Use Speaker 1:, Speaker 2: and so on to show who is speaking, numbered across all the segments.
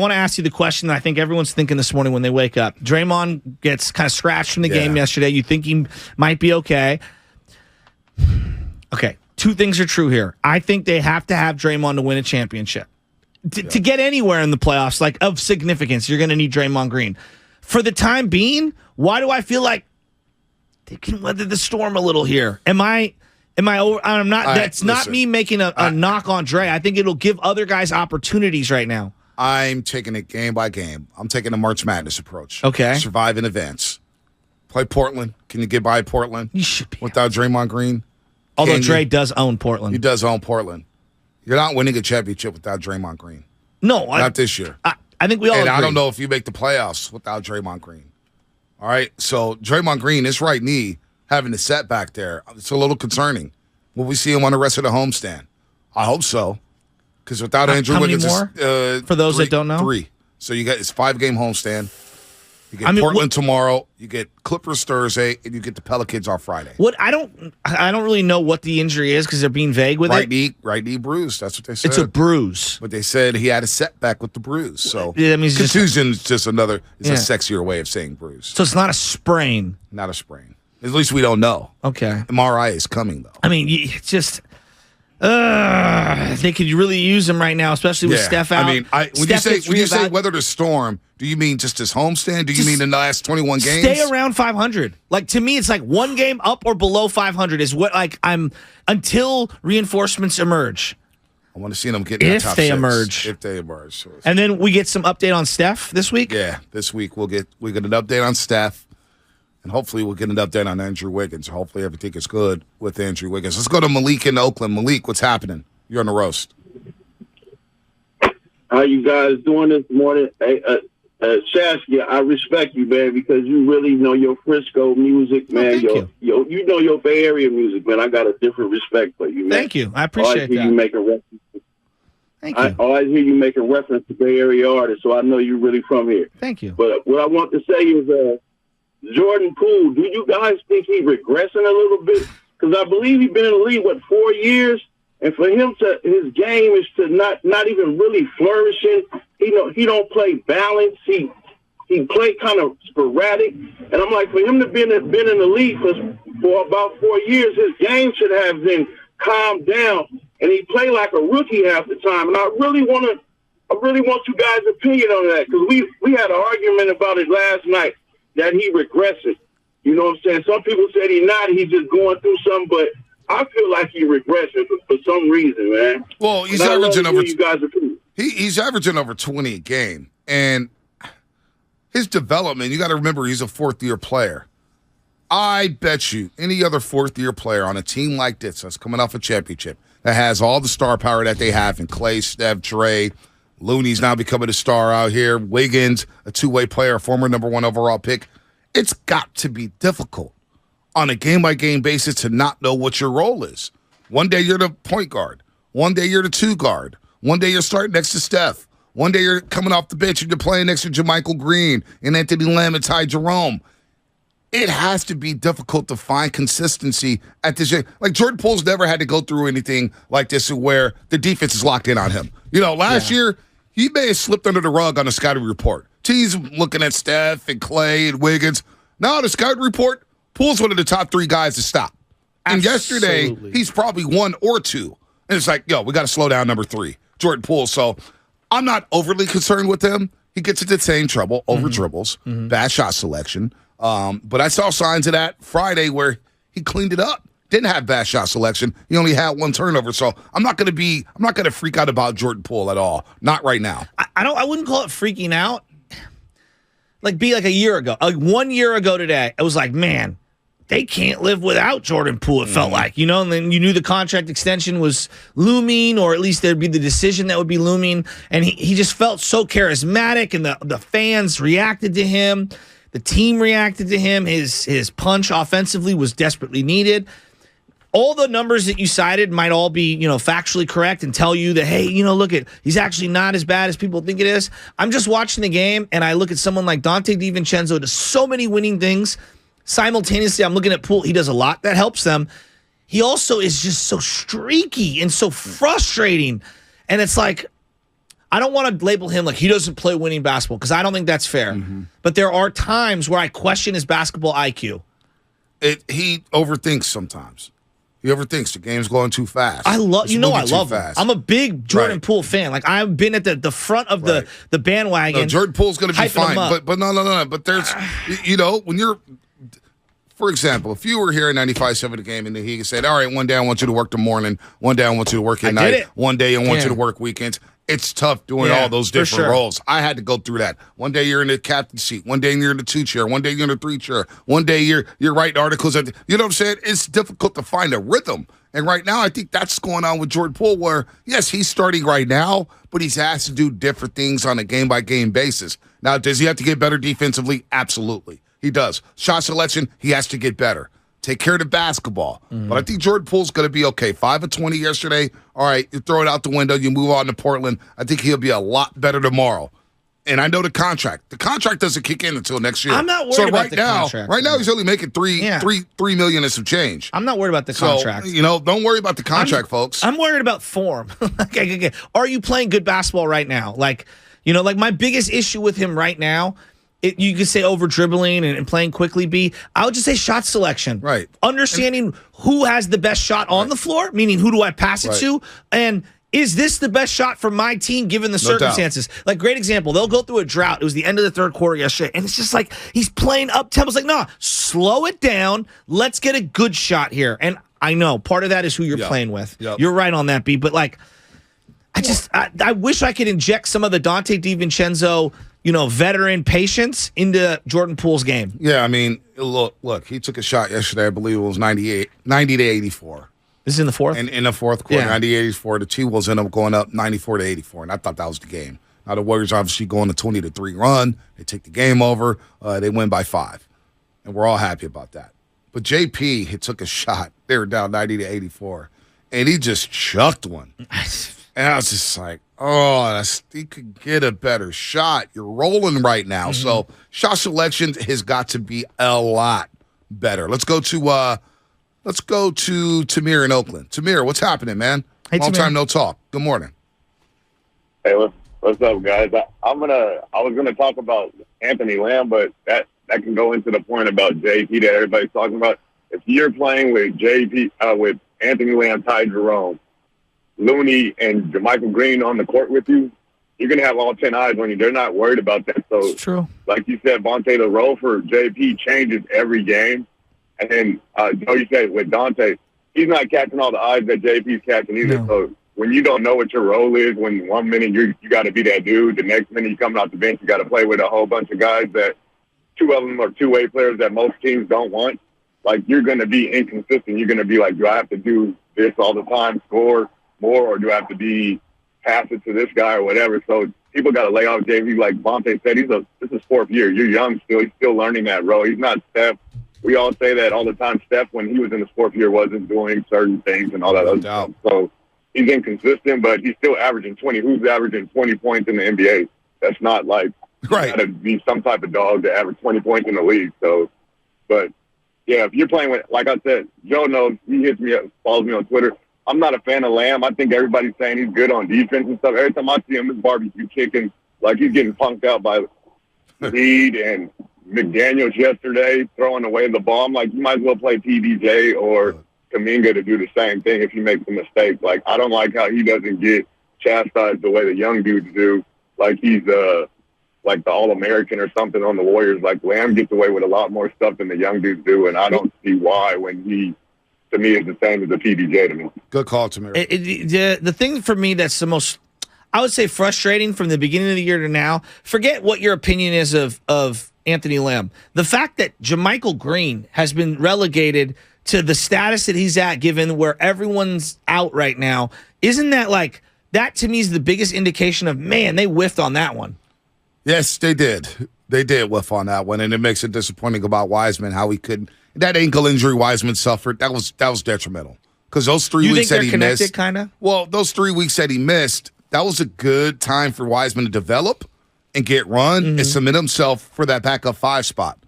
Speaker 1: I want to ask you the question that I think everyone's thinking this morning when they wake up. Draymond gets kind of scratched from the game yesterday. You think he might be okay. Okay, two things are true here. I think they have to have Draymond to win a championship. To get anywhere in the playoffs, like of significance, you're going to need Draymond Green. For the time being, why do I feel like they can weather the storm a little here? Am I over? I'm not. That's not me making a knock on Dre. I think it'll give other guys opportunities right now.
Speaker 2: I'm taking it game by game. I'm taking the March Madness approach.
Speaker 1: Okay.
Speaker 2: Survive in advance. Play Portland. Can you get by Portland?
Speaker 1: You should be.
Speaker 2: Without Draymond Green?
Speaker 1: Although Dre does own Portland.
Speaker 2: He does own Portland. You're not winning a championship without Draymond Green.
Speaker 1: No.
Speaker 2: Not this year.
Speaker 1: I think we all agree.
Speaker 2: I don't know if you make the playoffs without Draymond Green. All right? So Draymond Green, his right knee, having a setback there, it's a little concerning. Will we see him on the rest of the homestand? I hope so. Because without Andrew Wiggins,
Speaker 1: for those that don't know,
Speaker 2: 3. So you got it's 5-game homestand. You get Portland tomorrow. You get Clippers Thursday, and you get the Pelicans on Friday.
Speaker 1: What I don't really know what the injury is because they're being vague with it.
Speaker 2: Right knee bruise. That's what they said.
Speaker 1: It's a bruise,
Speaker 2: but they said he had a setback with the bruise. So
Speaker 1: that means
Speaker 2: contusion is just another. It's a sexier way of saying bruise.
Speaker 1: So it's not a sprain.
Speaker 2: Not a sprain. At least we don't know.
Speaker 1: Okay.
Speaker 2: MRI is coming though.
Speaker 1: I mean, it's just. They could really use him right now, especially with Steph out.
Speaker 2: I mean, when you say weather the storm, do you mean just his homestand? Do you mean in the last 21 games?
Speaker 1: Stay around 500. Like to me, it's like one game up or below 500 is what I'm until reinforcements emerge.
Speaker 2: I want to see them get in the top 6. If they emerge.
Speaker 1: And then we get some update on Steph this week.
Speaker 2: Yeah, this week we get an update on Steph. And hopefully we'll get an update on Andrew Wiggins. Hopefully everything is good with Andrew Wiggins. Let's go to Malik in Oakland. Malik, what's happening? You're on the roast.
Speaker 3: How you guys doing this morning? Hey, Shasky, I respect you, man, because you really know your Frisco music, man.
Speaker 1: Thank you.
Speaker 3: You know your Bay Area music, man. I got a different respect for you, man.
Speaker 1: Thank you. I appreciate that.
Speaker 3: You make a reference.
Speaker 1: Thank you.
Speaker 3: I always hear you making reference to Bay Area artists, so I know you're really from here.
Speaker 1: Thank you.
Speaker 3: But what I want to say is, Jordan Poole, do you guys think he's regressing a little bit? Because I believe he's been in the league, 4 years? And for him his game is to not even really flourishing. He don't play balance. He play kind of sporadic. And I'm like, for him to been in the league for about 4 years, his game should have been calmed down. And he played like a rookie half the time. And I really want you guys' opinion on that, because we had an argument about it last night. That he regressing. You know what I'm saying? Some people said he's not. He's just going through something, but I feel like he regressing for some reason, man.
Speaker 2: Well, he's averaging over. He's averaging over 20 a game, and his development. You got to remember, he's a 4th-year player. I bet you any other 4th-year player on a team like this that's coming off a championship that has all the star power that they have in Clay, Steph, Dre. Looney's now becoming a star out here. Wiggins, a 2-way player, former number 1 overall pick. It's got to be difficult on a game-by-game basis to not know what your role is. One day you're the point guard. One day you're the 2 guard. One day you're starting next to Steph. One day you're coming off the bench and you're playing next to JaMychal Green and Anthony Lamb and Ty Jerome. It has to be difficult to find consistency at this. Like Jordan Poole's never had to go through anything like this where the defense is locked in on him. Last year, he may have slipped under the rug on the scouting report. He's looking at Steph and Clay and Wiggins. Now the scouting report, Poole's one of the top 3 guys to stop. And yesterday, he's probably 1 or 2. And it's like, we got to slow down number 3, Jordan Poole. So I'm not overly concerned with him. He gets into the same trouble, over dribbles, bad shot selection. But I saw signs of that Friday where he cleaned it up. Didn't have bad shot selection. He only had 1 turnover. So I'm not going to freak out about Jordan Poole at all. Not right now.
Speaker 1: I wouldn't call it freaking out. Like a year ago. 1 year ago today, it was like, man, they can't live without Jordan Poole, it felt like. And then you knew the contract extension was looming, or at least there'd be the decision that would be looming. And he just felt so charismatic, and the fans reacted to him. The team reacted to him. His punch offensively was desperately needed. All the numbers that you cited might all be, factually correct and tell you that, hey, look he's actually not as bad as people think it is. I'm just watching the game, and I look at someone like Dante DiVincenzo does so many winning things. Simultaneously, I'm looking at Poole. He does a lot that helps them. He also is just so streaky and so frustrating. And it's like, I don't want to label him like he doesn't play winning basketball because I don't think that's fair. But there are times where I question his basketball IQ.
Speaker 2: He overthinks sometimes. He overthinks. The game's going too fast.
Speaker 1: I love him.
Speaker 2: Fast.
Speaker 1: I'm a big Jordan Poole fan. Like I've been at the front of the bandwagon.
Speaker 2: No, Jordan Poole's going to be fine. But no. But there's, when you're, for example, if you were here at 95.7 the game and he said, all right, one day I want you to work the morning, one day I want you to work at night, one day I want you to work weekends. It's tough doing all those different roles. I had to go through that. One day you're in the captain seat. One day you're in the 2 chair. One day you're in the 3 chair. One day you're writing articles. You know what I'm saying? It's difficult to find a rhythm. And right now, I think that's going on with Jordan Poole where, yes, he's starting right now, but he's asked to do different things on a game-by-game basis. Now, does he have to get better defensively? Absolutely. He does. Shot selection, he has to get better. Take care of the basketball. But I think Jordan Poole's going to be okay. 5 of 20 yesterday. All right, you throw it out the window. You move on to Portland. I think he'll be a lot better tomorrow. And I know the contract. The contract doesn't kick in until next year.
Speaker 1: I'm not worried about the contract.
Speaker 2: Right now, he's only making $3 million and some change.
Speaker 1: I'm not worried about the contract.
Speaker 2: So, don't worry about the contract, folks.
Speaker 1: I'm worried about form. Are you playing good basketball right now? Like my biggest issue with him right now, you could say over dribbling and playing quickly. I would just say shot selection.
Speaker 2: Right.
Speaker 1: Understanding who has the best shot on the floor, meaning who do I pass it to, and is this the best shot for my team given the circumstances? Like, great example. They'll go through a drought. It was the end of the third quarter yesterday, and it's just like he's playing up tempo. It's like, no, slow it down. Let's get a good shot here. And I know part of that is who you're playing with. You're right on that, B. But like, I wish I could inject some of the Dante DiVincenzo, veteran patience into Jordan Poole's game.
Speaker 2: Yeah, I mean, look, he took a shot yesterday. I believe it was 90 to 84.
Speaker 1: This is in the fourth?
Speaker 2: In the fourth quarter, 90-84. The T-Wolves ended up going up 94-84, and I thought that was the game. Now, the Warriors obviously go on a 20-3 run. They take the game over. They win by 5, and we're all happy about that. But JP, he took a shot. They were down 90-84, and he just chucked one. And I was just like, he could get a better shot. You're rolling right now. So shot selection has got to be a lot better. Let's go to Tamir in Oakland. Tamir, what's happening, man?
Speaker 1: Hey,
Speaker 2: Long
Speaker 1: Tamir.
Speaker 2: time no talk. Good morning.
Speaker 3: Hey, what's up, guys? I was gonna talk about Anthony Lamb, but that can go into the point about JP that everybody's talking about. If you're playing with with Anthony Lamb, Ty Jerome, Looney, and JaMychal Green on the court with you, you're gonna have all 10 eyes on you. They're not worried about that. So,
Speaker 1: it's true.
Speaker 3: Like you said, Vontae, the role for JP changes every game. And then, Joe, you said with Dante, he's not catching all the eyes that JP's catching either.
Speaker 1: No.
Speaker 3: So when you don't know what your role is, when 1 minute you got to be that dude, the next minute you coming off the bench, you got to play with a whole bunch of guys that 2 of them are two-way players that most teams don't want. Like, you're going to be inconsistent. You're going to be like, do I have to do this all the time, score more, or do I have to pass it to this guy or whatever? So people got to lay off JP. Like Vontae said, this is 4th year. You're young still. He's still learning that role. He's not Steph. We all say that all the time. Steph, when he was in his 4th year, wasn't doing certain things and all that other stuff. So he's inconsistent, but he's still averaging 20. Who's averaging 20 points in the NBA? That's not like you got to be some type of dog to average 20 points in the league. So, but yeah, if you're playing with, like I said, Joe knows, he hits me up, follows me on Twitter. I'm not a fan of Lamb. I think everybody's saying he's good on defense and stuff. Every time I see him, his barbecue kicking, like he's getting punked out by Reed and McDaniels yesterday, throwing away the ball. I'm like, you might as well play PBJ or Kuminga to do the same thing if he makes a mistake. Like, I don't like how he doesn't get chastised the way the young dudes do. Like he's like the All-American or something on the Warriors. Like, Lamb gets away with a lot more stuff than the young dudes do, and I don't see why when he, to me, is the same as the PBJ to me.
Speaker 2: Good call, Tamir.
Speaker 1: The thing for me that's the most, I would say, frustrating from the beginning of the year to now, forget what your opinion is of Anthony Lamb. The fact that JaMychal Green has been relegated to the status that he's at, given where everyone's out right now, isn't that like, that to me is the biggest indication of, man, they whiffed on that one.
Speaker 2: Yes, they did. They did whiff on that one, and it makes it disappointing about Wiseman, how he couldn't. That ankle injury Wiseman suffered, that was detrimental. Because those 3 weeks that he missed,
Speaker 1: kinda?
Speaker 2: Well, those 3 weeks that he missed, that was a good time for Wiseman to develop and get run and submit himself for that backup 5 spot.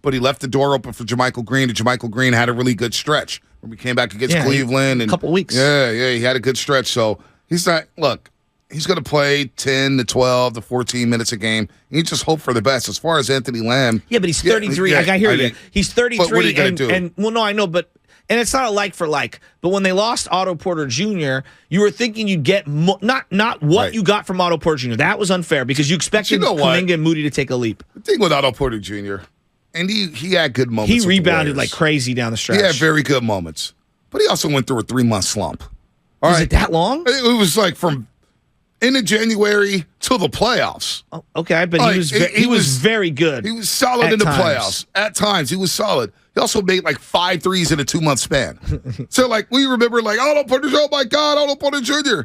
Speaker 2: But he left the door open for JaMychal Green, and JaMychal Green had a really good stretch when we came back against Cleveland.
Speaker 1: A couple weeks.
Speaker 2: Yeah, he had a good stretch. So he's not, look, he's going to play 10 to 12 to 14 minutes a game. You just hope for the best. As far as Anthony Lamb.
Speaker 1: Yeah, but he's 33. I hear you. He's 33.
Speaker 2: But what are you going to do?
Speaker 1: Well, no, I know, but and it's not a like for like. But when they lost Otto Porter Jr., you were thinking you'd get not what you got from Otto Porter Jr. That was unfair because you expected Kuminga and Moody to take a leap.
Speaker 2: The thing with Otto Porter Jr., and he had good moments.
Speaker 1: He rebounded like crazy down the stretch.
Speaker 2: He had very good moments. But he also went through a 3-month slump.
Speaker 1: Was it that long?
Speaker 2: It was like from end of January to the playoffs.
Speaker 1: Oh, okay, but he was very good.
Speaker 2: He was solid in the playoffs. At times, he was solid. He also made like 5 threes in a 2-month span. So, like, we remember, like, Otto Porter Jr., oh, my God, Otto Porter Jr.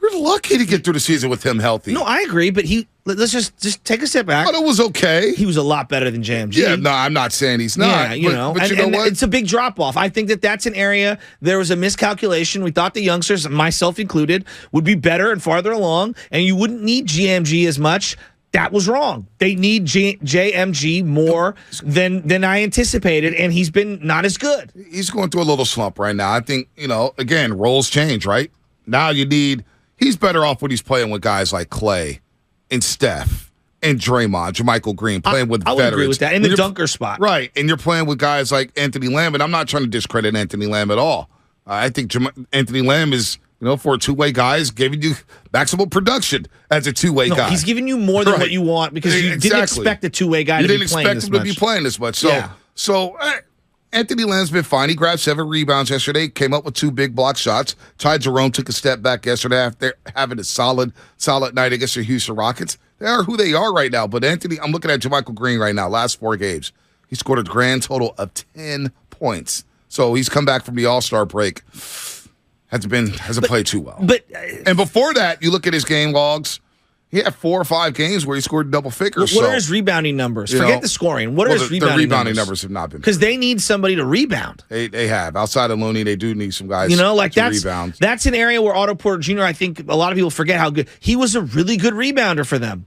Speaker 2: We're lucky to get through the season with him healthy.
Speaker 1: No, I agree, but let's just take a step back.
Speaker 2: Otto was okay.
Speaker 1: He was a lot better than JMG.
Speaker 2: Yeah, no, I'm not saying he's not.
Speaker 1: Yeah,
Speaker 2: but you know what?
Speaker 1: It's a big drop-off. I think that's an area, there was a miscalculation. We thought the youngsters, myself included, would be better and farther along, and you wouldn't need JMG as much. That was wrong. They need JMG more than I anticipated, and he's been not as good.
Speaker 2: He's going through a little slump right now. I think, again, roles change, right? Now he's better off when he's playing with guys like Clay and Steph and Draymond, JaMychal Green, playing with veterans.
Speaker 1: I would agree with that, in the dunker spot.
Speaker 2: Right, and you're playing with guys like Anthony Lamb, and I'm not trying to discredit Anthony Lamb at all. I think Anthony Lamb is, for a two-way guy, is giving you maximum production as a two-way guy.
Speaker 1: He's giving you more than what you want because you didn't expect a two-way guy to be playing this much.
Speaker 2: You didn't expect him to be playing this much. So Anthony Lamb's been fine. He grabbed 7 rebounds yesterday, came up with 2 big block shots. Ty Jerome took a step back yesterday after having a solid night against the Houston Rockets. They are who they are right now. But Anthony, I'm looking at JaMychal Green right now, last 4 games. He scored a grand total of 10 points. So he's come back from the All-Star break. Hasn't played too well. And before that, you look at his game logs. He had 4 or 5 games where he scored double figures.
Speaker 1: What are his rebounding numbers? Forget the scoring. What are his rebounding
Speaker 2: numbers have not been
Speaker 1: because they need somebody to rebound.
Speaker 2: They have outside of Looney. They do need some guys. To rebound.
Speaker 1: That's an area where Otto Porter Jr. I think a lot of people forget how good he was. A really good rebounder for them.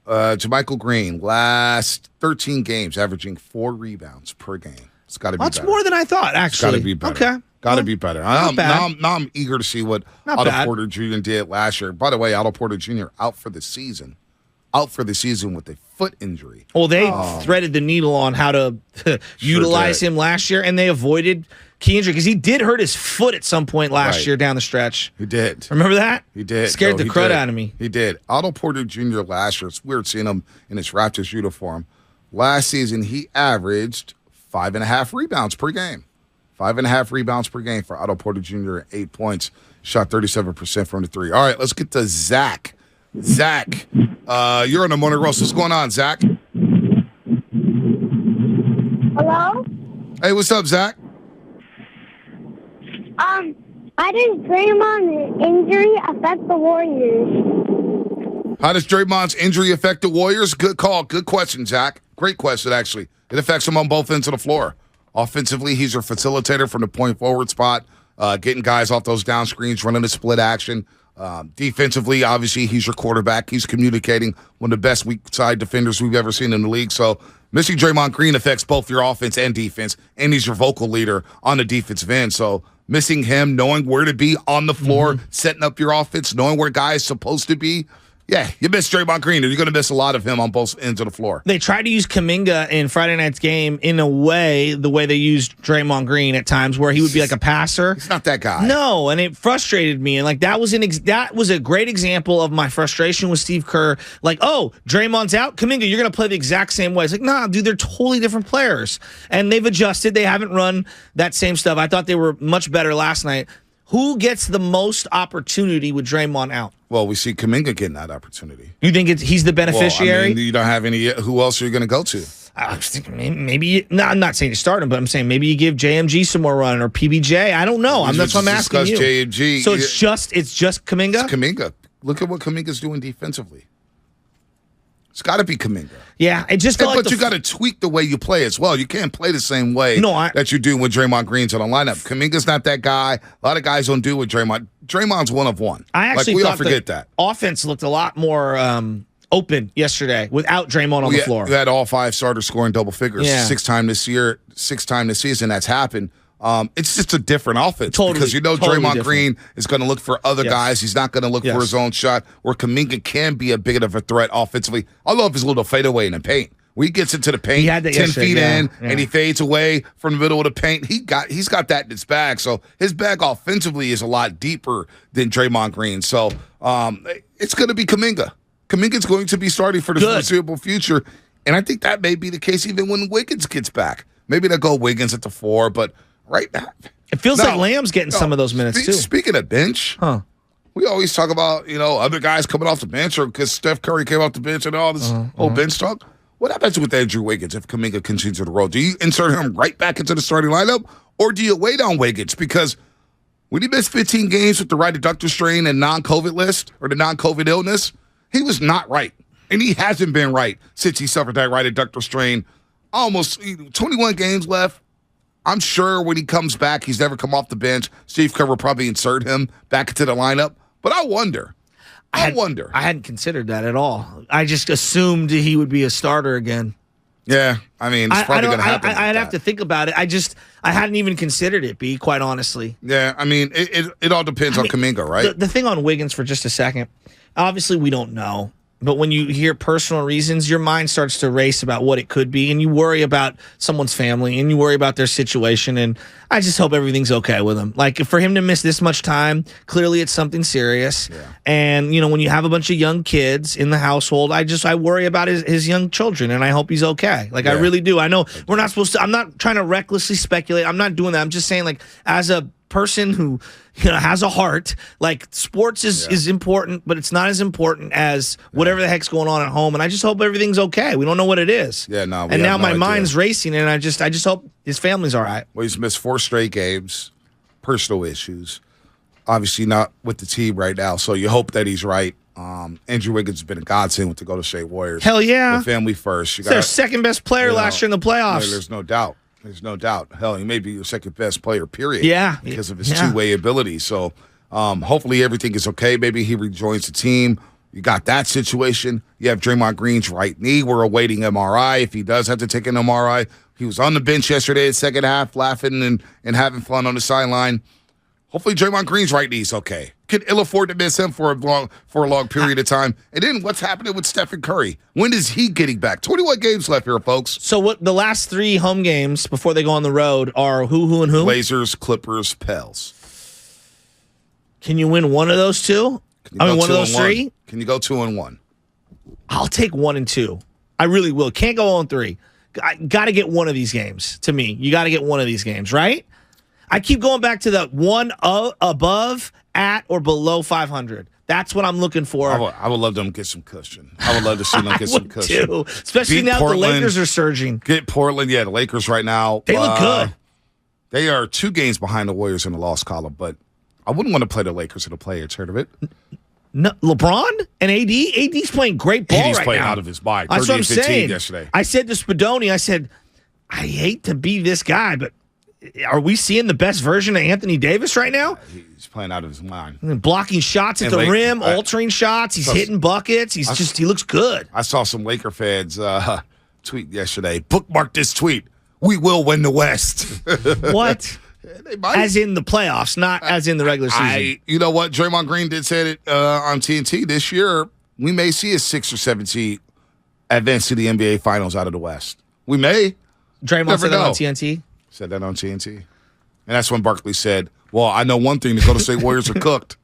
Speaker 2: JaMychal Green last 13 games, averaging 4 rebounds per game. It's got to be.
Speaker 1: That's
Speaker 2: better.
Speaker 1: more than I thought. Actually,
Speaker 2: it's got to be better.
Speaker 1: Okay.
Speaker 2: Got to be better. Now I'm eager to see what Otto Porter Jr. did last year. By the way, Otto Porter Jr. out for the season with a foot injury.
Speaker 1: Well, they threaded the needle on how to utilize him last year, and they avoided key injury because he did hurt his foot at some point last year down the stretch.
Speaker 2: He did.
Speaker 1: Remember that?
Speaker 2: He did.
Speaker 1: Scared the crud out of me.
Speaker 2: He did. Otto Porter Jr. last year, it's weird seeing him in his Raptors uniform. Last season, he averaged 5.5 rebounds per game. 5.5 rebounds per game for Otto Porter Jr. at 8 points. Shot 37% from the 3. All right, let's get to Zach. Zach, you're on the morning roast. What's going on, Zach?
Speaker 4: Hello?
Speaker 2: Hey, what's up, Zach?
Speaker 4: How does Draymond's injury affect the Warriors?
Speaker 2: How does Draymond's injury affect the Warriors? Good call. Good question, Zach. Great question, actually. It affects them on both ends of the floor. Offensively, he's your facilitator from the point forward spot, getting guys off those down screens, running the split action. Defensively, obviously, he's your quarterback. He's communicating, one of the best weak side defenders we've ever seen in the league. So missing Draymond Green affects both your offense and defense, and he's your vocal leader on the defensive end. So missing him, knowing where to be on the floor, setting up your offense, knowing where guys supposed to be. Yeah, you miss Draymond Green, and you're going to miss a lot of him on both ends of the floor.
Speaker 1: They tried to use Kuminga in Friday night's game in a way, the way they used Draymond Green at times, where he would be like a passer.
Speaker 2: He's not that guy.
Speaker 1: No, and it frustrated me. And like that was a great example of my frustration with Steve Kerr. Like, oh, Draymond's out, Kuminga, you're going to play the exact same way. It's like, nah, dude, they're totally different players, and they've adjusted. They haven't run that same stuff. I thought they were much better last night. Who gets the most opportunity with Draymond out?
Speaker 2: Well, we see Kuminga getting that opportunity.
Speaker 1: You think he's the beneficiary?
Speaker 2: Well, you don't have any. Who else are you going to go to?
Speaker 1: I was thinking maybe. No, I'm not saying you start him, but I'm saying maybe you give JMG some more run or PBJ. I don't know. That's what I'm asking you.
Speaker 2: JMG.
Speaker 1: So it's just Kuminga.
Speaker 2: It's Kuminga. Look at what Kuminga's doing defensively. It's got to be Kuminga.
Speaker 1: Yeah, it just felt
Speaker 2: but you got to tweak the way you play as well. You can't play the same way that you do when Draymond Green's on the lineup. Kuminga's not that guy. A lot of guys don't do with Draymond. Draymond's one of one.
Speaker 1: I actually
Speaker 2: we
Speaker 1: thought
Speaker 2: all forget that.
Speaker 1: Offense looked a lot more open yesterday without Draymond on the floor.
Speaker 2: You had all 5 starters scoring double figures. 6 times this season that's happened. It's just a different offense because
Speaker 1: totally
Speaker 2: Draymond
Speaker 1: different.
Speaker 2: Green is going to look for other
Speaker 1: Yes.
Speaker 2: guys. He's not going to look
Speaker 1: Yes.
Speaker 2: for his own shot. Where Kuminga can be a bit of a threat offensively. I love his little fadeaway in the paint. When he gets into the paint,
Speaker 1: He had that
Speaker 2: 10
Speaker 1: yesterday,
Speaker 2: feet
Speaker 1: yeah,
Speaker 2: in,
Speaker 1: yeah.
Speaker 2: and he fades away from the middle of the paint. He's got that in his bag. So his bag offensively is a lot deeper than Draymond Green. So it's going to be Kuminga. Kuminga's going to be starting for the
Speaker 1: Good.
Speaker 2: foreseeable future, and I think that may be the case even when Wiggins gets back. Maybe they'll go Wiggins at the 4, but right now.
Speaker 1: It feels like Lamb's getting some of those minutes, too.
Speaker 2: Speaking of bench, we always talk about, other guys coming off the bench or because Steph Curry came off the bench and all this old bench talk. What happens with Andrew Wiggins if Kuminga continues to roll? Do you insert him right back into the starting lineup or do you wait on Wiggins? Because when he missed 15 games with the right adductor strain and non-COVID list or the non-COVID illness, he was not right. And he hasn't been right since he suffered that right adductor strain. Almost 21 games left. I'm sure when he comes back, he's never come off the bench. Steve Kerr will probably insert him back into the lineup. But I wonder. I
Speaker 1: hadn't considered that at all. I just assumed he would be a starter again.
Speaker 2: Yeah, I mean, it's probably going to happen.
Speaker 1: I'd have to think about it. I hadn't even considered it, B, quite honestly.
Speaker 2: Yeah, I mean, it all depends on Kuminga, right?
Speaker 1: The thing on Wiggins for just a second, obviously we don't know. But when you hear personal reasons, your mind starts to race about what it could be, and you worry about someone's family, and you worry about their situation, and I just hope everything's okay with him. Like, for him to miss this much time, clearly it's something serious. Yeah. And, when you have a bunch of young kids in the household, I worry about his young children, and I hope he's okay. Like, I really do. I know we're not supposed to, I'm not trying to recklessly speculate. I'm not doing that. I'm just saying, like, as a person who has a heart, like, sports is important, but it's not as important as whatever the heck's going on at home, and I just hope everything's okay. We don't know what it is.
Speaker 2: Yeah, no.
Speaker 1: And now my mind's racing, and I just hope his family's all right.
Speaker 2: Well, he's missed 4 straight games, personal issues, obviously not with the team right now, so you hope that he's right. Andrew Wiggins has been a godsend with the Golden State Warriors.
Speaker 1: Hell yeah.
Speaker 2: The family first.
Speaker 1: He's their second best player last year in the playoffs.
Speaker 2: There's no doubt. There's no doubt. Hell, he may be your second best player, period.
Speaker 1: Yeah.
Speaker 2: Because of his two-way ability. So hopefully everything is okay. Maybe he rejoins the team. You got that situation. You have Draymond Green's right knee. We're awaiting MRI. If he does have to take an MRI, he was on the bench yesterday in the second half, laughing and having fun on the sideline. Hopefully Draymond Green's right knee's okay. Can ill afford to miss him for a long period of time. And then what's happening with Stephen Curry? When is he getting back? 21 games left here, folks.
Speaker 1: So what the last 3 home games before they go on the road are who, and who?
Speaker 2: Blazers, Clippers, Pels.
Speaker 1: Can you win one of those two? One of those 3?
Speaker 2: Can you go 2-1?
Speaker 1: I'll take 1 and 2. I really will. Can't go 0-3. I got to get one of these games. To me, you got to get one of these games, right? I keep going back to the one above, at, or below 500. That's what I'm looking for.
Speaker 2: I would love them to get some cushion. I would love to see them get some cushion.
Speaker 1: Too. Especially now Portland, the Lakers are surging.
Speaker 2: Get Portland. Yeah, the Lakers right now.
Speaker 1: They look good.
Speaker 2: They are 2 games behind the Warriors in the loss column, but I wouldn't want to play the Lakers in the Players Tournament.
Speaker 1: No, LeBron and AD? AD's playing great ball
Speaker 2: AD's
Speaker 1: right
Speaker 2: playing
Speaker 1: now.
Speaker 2: out of his mind.
Speaker 1: That's what I'm
Speaker 2: 30 and 15
Speaker 1: saying.
Speaker 2: yesterday.
Speaker 1: I said to Spadoni, I hate to be this guy, but are we seeing the best version of Anthony Davis right now?
Speaker 2: He's playing out of his mind.
Speaker 1: Blocking shots at the rim, altering shots. He's hitting buckets. He looks good.
Speaker 2: I saw some Laker fans tweet yesterday. Bookmark this tweet. We will win the West.
Speaker 1: What? As in the playoffs, not as in the regular season.
Speaker 2: You know what? Draymond Green did say it on TNT this year. We may see a 6 or 7 seed advance to the NBA Finals out of the West. We may.
Speaker 1: Draymond said that on TNT?
Speaker 2: Said that on TNT. And that's when Barkley said, well, I know one thing, the Golden State Warriors are cooked.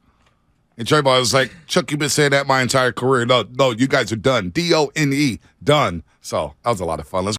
Speaker 2: And Draymond was like, Chuck, you've been saying that my entire career. No, you guys are done. D-O-N-E, done. So that was a lot of fun. Let's